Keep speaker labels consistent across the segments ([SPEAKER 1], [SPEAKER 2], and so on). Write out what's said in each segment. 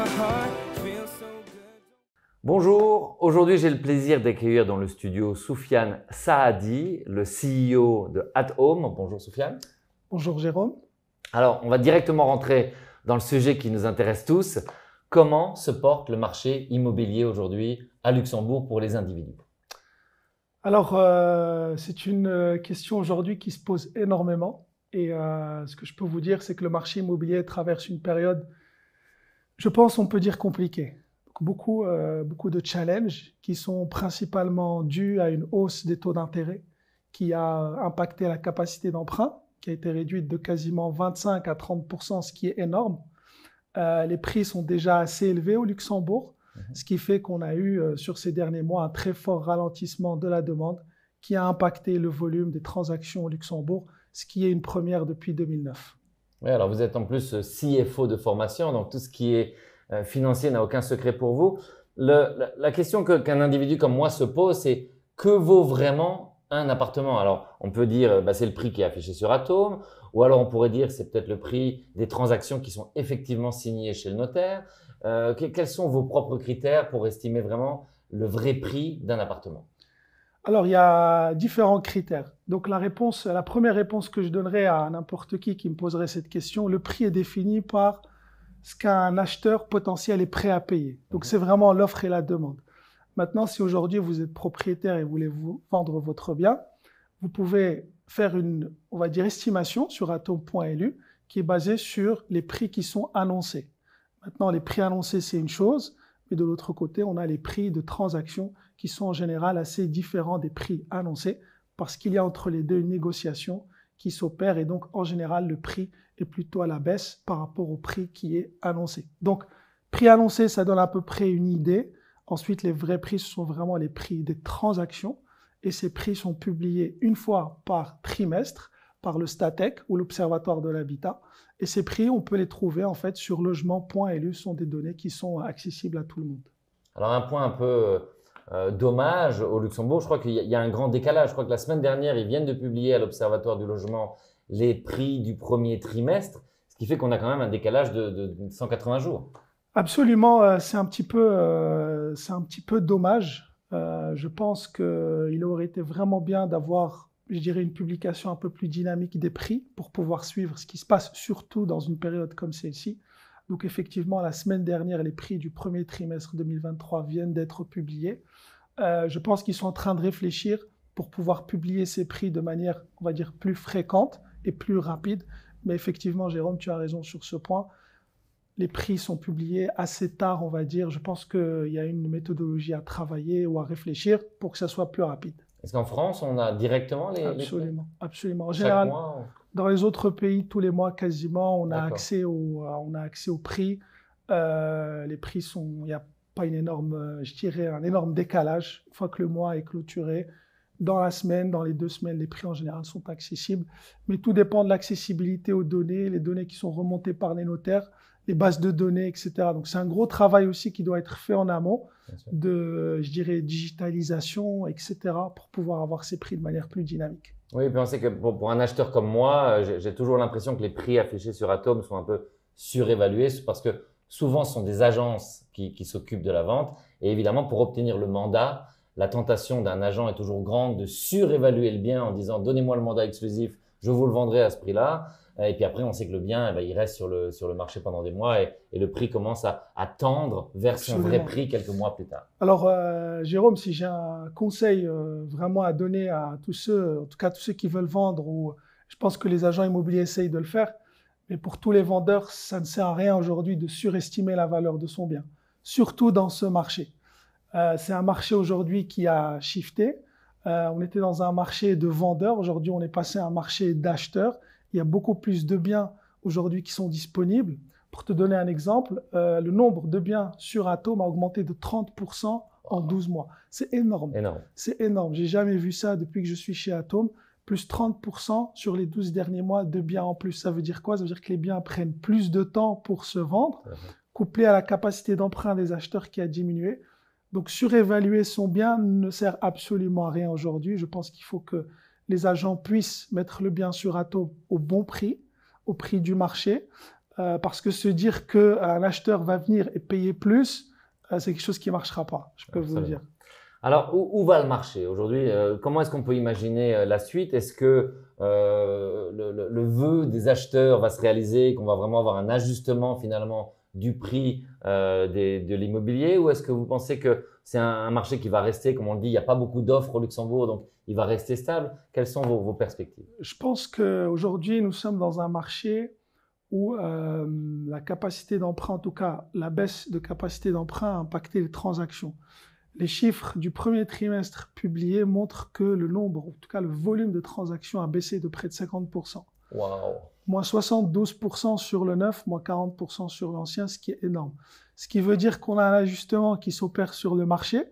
[SPEAKER 1] my heart feels so good.
[SPEAKER 2] Bonjour, aujourd'hui j'ai le plaisir d'accueillir dans le studio Soufiane Saadi, le CEO de At Home. Bonjour Soufiane.
[SPEAKER 3] Bonjour Jérôme.
[SPEAKER 2] Alors, on va directement rentrer dans le sujet qui nous intéresse tous. Comment se porte le marché immobilier aujourd'hui à Luxembourg pour les individus?
[SPEAKER 3] Alors, c'est une question aujourd'hui qui se pose énormément. Et ce que je peux vous dire, c'est que le marché immobilier traverse une période, je pense, on peut dire compliquée. Donc, beaucoup de challenges qui sont principalement dus à une hausse des taux d'intérêt qui a impacté la capacité d'emprunt, qui a été réduite de quasiment 25 à 30%, ce qui est énorme. Les prix sont déjà assez élevés au Luxembourg, ce qui fait qu'on a eu sur ces derniers mois un très fort ralentissement de la demande qui a impacté le volume des transactions au Luxembourg, ce qui est une première depuis 2009.
[SPEAKER 2] Oui, alors vous êtes en plus CFO de formation, donc tout ce qui est financier n'a aucun secret pour vous. La question qu'un individu comme moi se pose, c'est que vaut vraiment un appartement? Alors, on peut dire c'est le prix qui est affiché sur At Home, ou alors on pourrait dire c'est peut-être le prix des transactions qui sont effectivement signées chez le notaire. Quels sont vos propres critères pour estimer vraiment le vrai prix d'un appartement?
[SPEAKER 3] Alors, il y a différents critères. Donc, la première réponse que je donnerais à n'importe qui me poserait cette question, le prix est défini par ce qu'un acheteur potentiel est prêt à payer. Donc, c'est vraiment l'offre et la demande. Maintenant, si aujourd'hui vous êtes propriétaire et voulez vous vendre votre bien, vous pouvez faire une, on va dire, estimation sur athome.lu qui est basée sur les prix qui sont annoncés. Maintenant, les prix annoncés, c'est une chose, mais de l'autre côté, on a les prix de transaction qui sont en général assez différents des prix annoncés parce qu'il y a entre les deux une négociation qui s'opère et donc, en général, le prix est plutôt à la baisse par rapport au prix qui est annoncé. Donc, prix annoncé, ça donne à peu près une idée. Ensuite, les vrais prix, ce sont vraiment les prix des transactions et ces prix sont publiés une fois par trimestre par le Statec ou l'Observatoire de l'habitat. Et ces prix, on peut les trouver en fait sur logement.lu, ce sont des données qui sont accessibles à tout le monde.
[SPEAKER 2] Alors, un point un peu dommage au Luxembourg, je crois qu'il y a un grand décalage. Je crois que la semaine dernière, ils viennent de publier à l'Observatoire du logement les prix du premier trimestre, ce qui fait qu'on a quand même un décalage de 180 jours.
[SPEAKER 3] Absolument, c'est un petit peu dommage. Je pense qu'il aurait été vraiment bien d'avoir, je dirais, une publication un peu plus dynamique des prix pour pouvoir suivre ce qui se passe, surtout dans une période comme celle-ci. Donc effectivement, la semaine dernière, les prix du premier trimestre 2023 viennent d'être publiés. Je pense qu'ils sont en train de réfléchir pour pouvoir publier ces prix de manière, on va dire, plus fréquente et plus rapide. Mais effectivement, Jérôme, tu as raison sur ce point. Les prix sont publiés assez tard, on va dire. Je pense qu'il y a une méthodologie à travailler ou à réfléchir pour que ça soit plus rapide.
[SPEAKER 2] Est-ce qu'en France, on a directement les
[SPEAKER 3] Absolument,
[SPEAKER 2] prix
[SPEAKER 3] absolument. En
[SPEAKER 2] chaque
[SPEAKER 3] général,
[SPEAKER 2] mois,
[SPEAKER 3] dans les autres pays, tous les mois quasiment, on a
[SPEAKER 2] D'accord.
[SPEAKER 3] accès aux prix. Les prix sont, il n'y a pas une énorme, je dirais, un énorme décalage. Une fois que le mois est clôturé, dans la semaine, dans les 2 semaines, les prix en général sont accessibles. Mais tout dépend de l'accessibilité aux données, les données qui sont remontées par les notaires, les bases de données, etc. Donc c'est un gros travail aussi qui doit être fait en amont de, je dirais, digitalisation, etc. pour pouvoir avoir ces prix de manière plus dynamique.
[SPEAKER 2] Oui, puis on sait que pour un acheteur comme moi, j'ai toujours l'impression que les prix affichés sur At Home sont un peu surévalués parce que souvent ce sont des agences qui s'occupent de la vente. Et évidemment, pour obtenir le mandat, la tentation d'un agent est toujours grande de surévaluer le bien en disant « donnez-moi le mandat exclusif, je vous le vendrai à ce prix-là ». Et puis après, on sait que le bien, il reste sur le marché pendant des mois et le prix commence à tendre vers son vrai prix quelques mois plus tard.
[SPEAKER 3] Alors, Jérôme, si j'ai un conseil vraiment à donner à tous ceux, en tout cas tous ceux qui veulent vendre, ou je pense que les agents immobiliers essayent de le faire, mais pour tous les vendeurs, ça ne sert à rien aujourd'hui de surestimer la valeur de son bien, surtout dans ce marché. C'est un marché aujourd'hui qui a shifté. On était dans un marché de vendeurs. Aujourd'hui, on est passé à un marché d'acheteurs. Il y a beaucoup plus de biens aujourd'hui qui sont disponibles. Pour te donner un exemple, le nombre de biens sur At Home a augmenté de 30% en 12 mois. C'est énorme. C'est énorme. J'ai jamais vu ça depuis que je suis chez At Home. Plus 30% sur les 12 derniers mois de biens en plus. Ça veut dire quoi? Ça veut dire que les biens prennent plus de temps pour se vendre, couplé à la capacité d'emprunt des acheteurs qui a diminué. Donc, surévaluer son bien ne sert absolument à rien aujourd'hui. Je pense qu'il faut que les agents puissent mettre le bien sur At Home au bon prix, au prix du marché. parce que se dire qu'un acheteur va venir et payer plus, c'est quelque chose qui ne marchera pas, je peux vous le dire.
[SPEAKER 2] Alors, où va le marché aujourd'hui? Comment est-ce qu'on peut imaginer la suite? Est-ce que le vœu des acheteurs va se réaliser, qu'on va vraiment avoir un ajustement finalement du prix de l'immobilier, ou est-ce que vous pensez que c'est un marché qui va rester, comme on le dit, il n'y a pas beaucoup d'offres au Luxembourg, donc il va rester stable? Quelles sont vos perspectives?
[SPEAKER 3] Je pense qu'aujourd'hui, nous sommes dans un marché où la capacité d'emprunt, en tout cas la baisse de capacité d'emprunt a impacté les transactions. Les chiffres du premier trimestre publiés montrent que le nombre, en tout cas le volume de transactions a baissé de près de 50%.
[SPEAKER 2] Waouh!
[SPEAKER 3] Moins 72% sur le neuf, moins 40% sur l'ancien, ce qui est énorme. Ce qui veut dire qu'on a un ajustement qui s'opère sur le marché,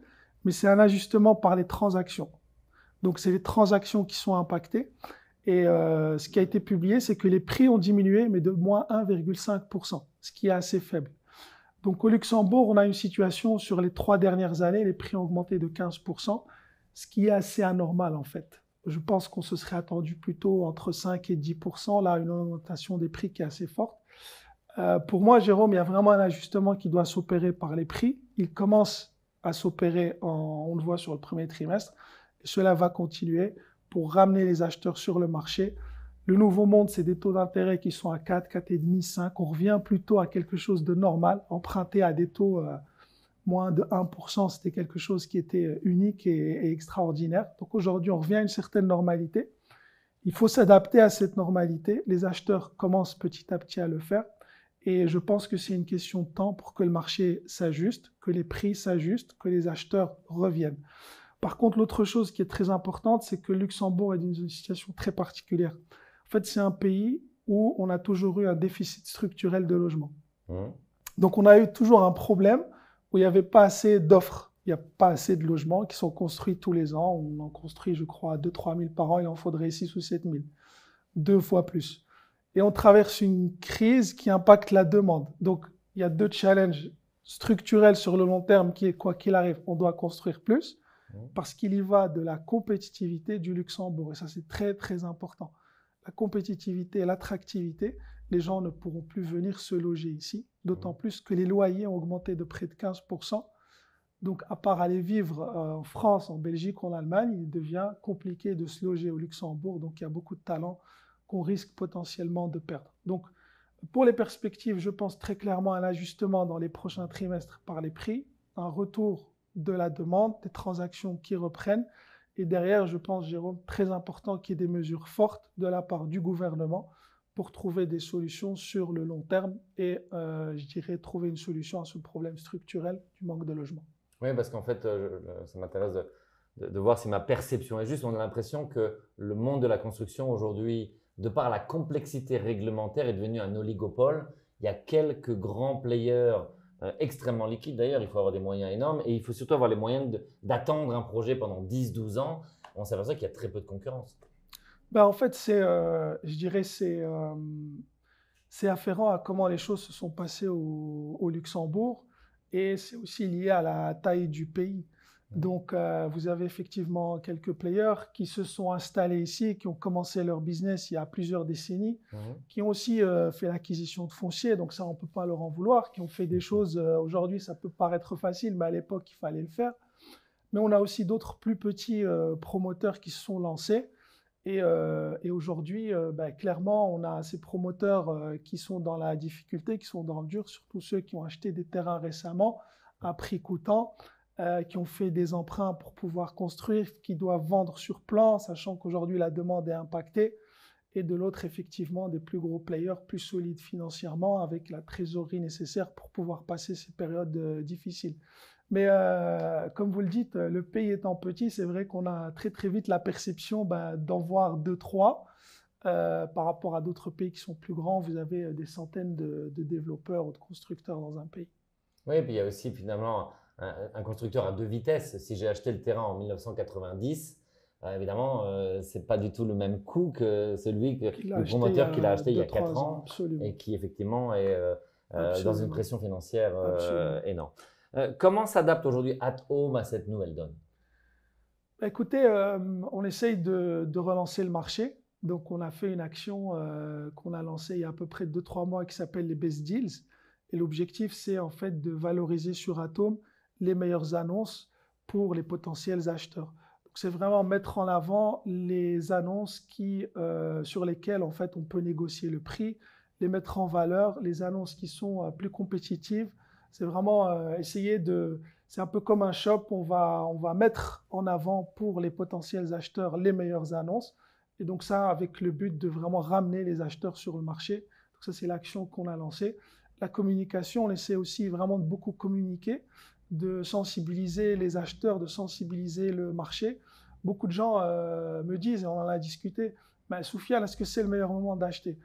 [SPEAKER 3] mais c'est un ajustement par les transactions. Donc c'est les transactions qui sont impactées. Et ce qui a été publié, c'est que les prix ont diminué, mais de moins 1,5%, ce qui est assez faible. Donc au Luxembourg, on a une situation sur les 3 dernières années, les prix ont augmenté de 15%, ce qui est assez anormal en fait. Je pense qu'on se serait attendu plutôt entre 5 et 10%, là une augmentation des prix qui est assez forte. Pour moi, Jérôme, il y a vraiment un ajustement qui doit s'opérer par les prix. Il commence à s'opérer, on le voit sur le premier trimestre, et cela va continuer pour ramener les acheteurs sur le marché. Le nouveau monde, c'est des taux d'intérêt qui sont à 4, 4,5, 5. On revient plutôt à quelque chose de normal. Emprunter à des taux moins de 1%, c'était quelque chose qui était unique et extraordinaire. Donc aujourd'hui, on revient à une certaine normalité. Il faut s'adapter à cette normalité. Les acheteurs commencent petit à petit à le faire. Et je pense que c'est une question de temps pour que le marché s'ajuste, que les prix s'ajustent, que les acheteurs reviennent. Par contre, l'autre chose qui est très importante, c'est que Luxembourg est dans une situation très particulière. En fait, c'est un pays où on a toujours eu un déficit structurel de logement. Donc, on a eu toujours un problème où il n'y avait pas assez d'offres. Il n'y a pas assez de logements qui sont construits tous les ans. On en construit, je crois, 2 000 à 3 000 par an. Il en faudrait 6 000 ou 7 000. 2 fois plus. Et on traverse une crise qui impacte la demande. Donc, il y a 2 challenges structurels sur le long terme qui est, quoi qu'il arrive, on doit construire plus parce qu'il y va de la compétitivité du Luxembourg. Et ça, c'est très, très important. La compétitivité et l'attractivité, les gens ne pourront plus venir se loger ici, d'autant plus que les loyers ont augmenté de près de 15%. Donc, à part aller vivre en France, en Belgique, en Allemagne, il devient compliqué de se loger au Luxembourg. Donc, il y a beaucoup de talents qu'on risque potentiellement de perdre. Donc, pour les perspectives, je pense très clairement à l'ajustement dans les prochains trimestres par les prix, un retour de la demande, des transactions qui reprennent. Et derrière, je pense, Jérôme, très important qu'il y ait des mesures fortes de la part du gouvernement pour trouver des solutions sur le long terme et, je dirais, trouver une solution à ce problème structurel du manque de logement.
[SPEAKER 2] Oui, parce qu'en fait, ça m'intéresse de voir si ma perception est juste. On a l'impression que le monde de la construction aujourd'hui, de par la complexité réglementaire, est devenu un oligopole. Il y a quelques grands players extrêmement liquides. D'ailleurs, il faut avoir des moyens énormes et il faut surtout avoir les moyens d'attendre un projet pendant 10-12 ans. On s'aperçoit qu'il y a très peu de concurrence.
[SPEAKER 3] Ben, en fait, je dirais c'est afférent à comment les choses se sont passées au Luxembourg et c'est aussi lié à la taille du pays. Donc, vous avez effectivement quelques players qui se sont installés ici, qui ont commencé leur business il y a plusieurs décennies, qui ont aussi fait l'acquisition de foncier, donc ça, on ne peut pas leur en vouloir, qui ont fait des choses, aujourd'hui, ça peut paraître facile, mais à l'époque, il fallait le faire. Mais on a aussi d'autres plus petits promoteurs qui se sont lancés. Et aujourd'hui, clairement, on a ces promoteurs qui sont dans la difficulté, qui sont dans le dur, surtout ceux qui ont acheté des terrains récemment à prix coûtant, qui ont fait des emprunts pour pouvoir construire, qui doivent vendre sur plan, sachant qu'aujourd'hui la demande est impactée. Et de l'autre, effectivement, des plus gros players, plus solides financièrement, avec la trésorerie nécessaire pour pouvoir passer ces périodes difficiles. Mais comme vous le dites, le pays étant petit, c'est vrai qu'on a très très vite la perception d'en voir 2-3 par rapport à d'autres pays qui sont plus grands. Vous avez des centaines de développeurs ou de constructeurs dans un pays.
[SPEAKER 2] Oui, et puis il y a aussi finalement un constructeur à 2 vitesses. Si j'ai acheté le terrain en 1990, évidemment, ce n'est pas du tout le même coût que le promoteur qui l'a acheté il y a 4 ans et qui effectivement est dans une pression financière énorme. Comment s'adapte aujourd'hui At Home à cette nouvelle donne?
[SPEAKER 3] Écoutez, on essaye de relancer le marché. Donc, on a fait une action qu'on a lancée il y a à peu près 2-3 mois qui s'appelle les Best Deals. Et l'objectif, c'est en fait de valoriser sur Atom les meilleures annonces pour les potentiels acheteurs. Donc, c'est vraiment mettre en avant les annonces sur lesquelles en fait on peut négocier le prix, les mettre en valeur, les annonces qui sont plus compétitives. C'est vraiment essayer de... C'est un peu comme un shop, on va mettre en avant pour les potentiels acheteurs les meilleures annonces. Et donc ça, avec le but de vraiment ramener les acheteurs sur le marché. Donc ça, c'est l'action qu'on a lancée. La communication, on essaie aussi vraiment de beaucoup communiquer, de sensibiliser les acheteurs, de sensibiliser le marché. Beaucoup de gens me disent, et on en a discuté, mais Soufiane, est-ce que c'est le meilleur moment d'acheter?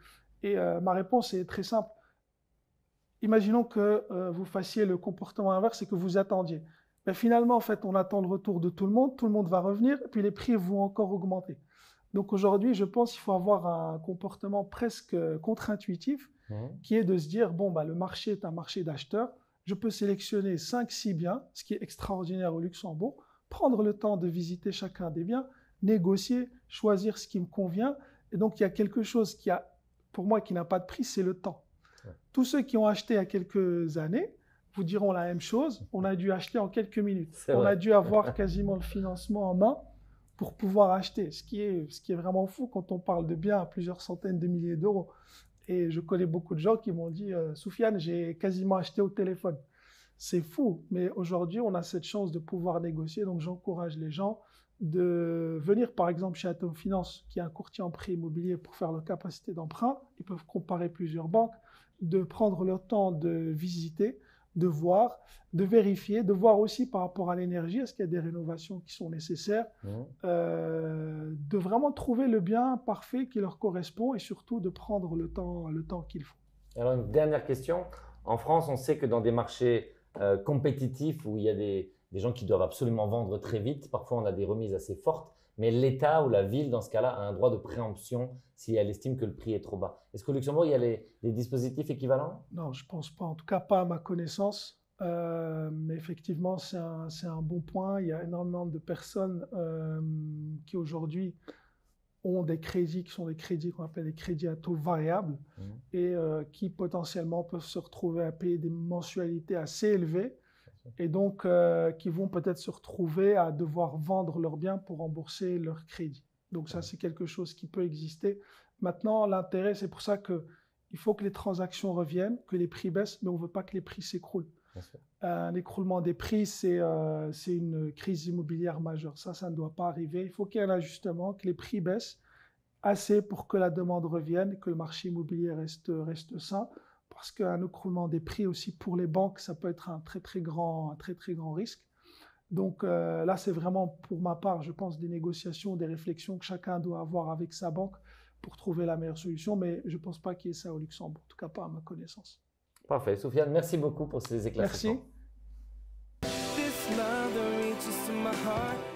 [SPEAKER 3] Et ma réponse est très simple. Imaginons que vous fassiez le comportement inverse et que vous attendiez. Mais finalement, en fait, on attend le retour de tout le monde va revenir, et puis les prix vont encore augmenter. Donc aujourd'hui, je pense qu'il faut avoir un comportement presque contre-intuitif, qui est de se dire, bon, bah, le marché est un marché d'acheteurs, je peux sélectionner 5-6 biens, ce qui est extraordinaire au Luxembourg, prendre le temps de visiter chacun des biens, négocier, choisir ce qui me convient. Et donc, il y a quelque chose pour moi, qui n'a pas de prix, c'est le temps. Tous ceux qui ont acheté il y a quelques années vous diront la même chose. On a dû acheter en quelques minutes. On a dû avoir quasiment le financement en main pour pouvoir acheter, ce qui est vraiment fou quand on parle de biens à plusieurs centaines de milliers d'euros. Et je connais beaucoup de gens qui m'ont dit « Soufiane, j'ai quasiment acheté au téléphone ». C'est fou, mais aujourd'hui, on a cette chance de pouvoir négocier. Donc, j'encourage les gens de venir, par exemple, chez Atom Finance, qui est un courtier en prêt immobilier pour faire leur capacité d'emprunt. Ils peuvent comparer plusieurs banques, de prendre le temps de visiter, de voir, de vérifier, de voir aussi par rapport à l'énergie, est-ce qu'il y a des rénovations qui sont nécessaires, de vraiment trouver le bien parfait qui leur correspond et surtout de prendre le temps qu'il faut.
[SPEAKER 2] Alors, une dernière question. En France, on sait que dans des marchés compétitifs où il y a des gens qui doivent absolument vendre très vite, parfois on a des remises assez fortes, mais l'État ou la ville, dans ce cas-là, a un droit de préemption si elle estime que le prix est trop bas. Est-ce qu'au Luxembourg, il y a les dispositifs équivalents?
[SPEAKER 3] Non, je ne pense pas, en tout cas pas à ma connaissance. Mais effectivement, c'est un bon point. Il y a énormément de personnes qui aujourd'hui ont des crédits qui sont des crédits qu'on appelle des crédits à taux variable et qui potentiellement peuvent se retrouver à payer des mensualités assez élevées et donc qui vont peut-être se retrouver à devoir vendre leurs biens pour rembourser leur crédit. Donc ça, c'est quelque chose qui peut exister. Maintenant, l'intérêt, c'est pour ça qu'il faut que les transactions reviennent, que les prix baissent, mais on ne veut pas que les prix s'écroulent. Un écroulement des prix, c'est une crise immobilière majeure. Ça ne doit pas arriver. Il faut qu'il y ait un ajustement, que les prix baissent assez pour que la demande revienne, que le marché immobilier reste sain. Parce qu'un écroulement des prix aussi pour les banques, ça peut être un très très grand risque. Donc là, c'est vraiment pour ma part, je pense, des négociations, des réflexions que chacun doit avoir avec sa banque pour trouver la meilleure solution. Mais je ne pense pas qu'il y ait ça au Luxembourg, en tout cas pas à ma connaissance.
[SPEAKER 2] Parfait. Soufiane, merci beaucoup pour ces éclaircissements.
[SPEAKER 3] Merci.
[SPEAKER 1] This love that reaches to my heart.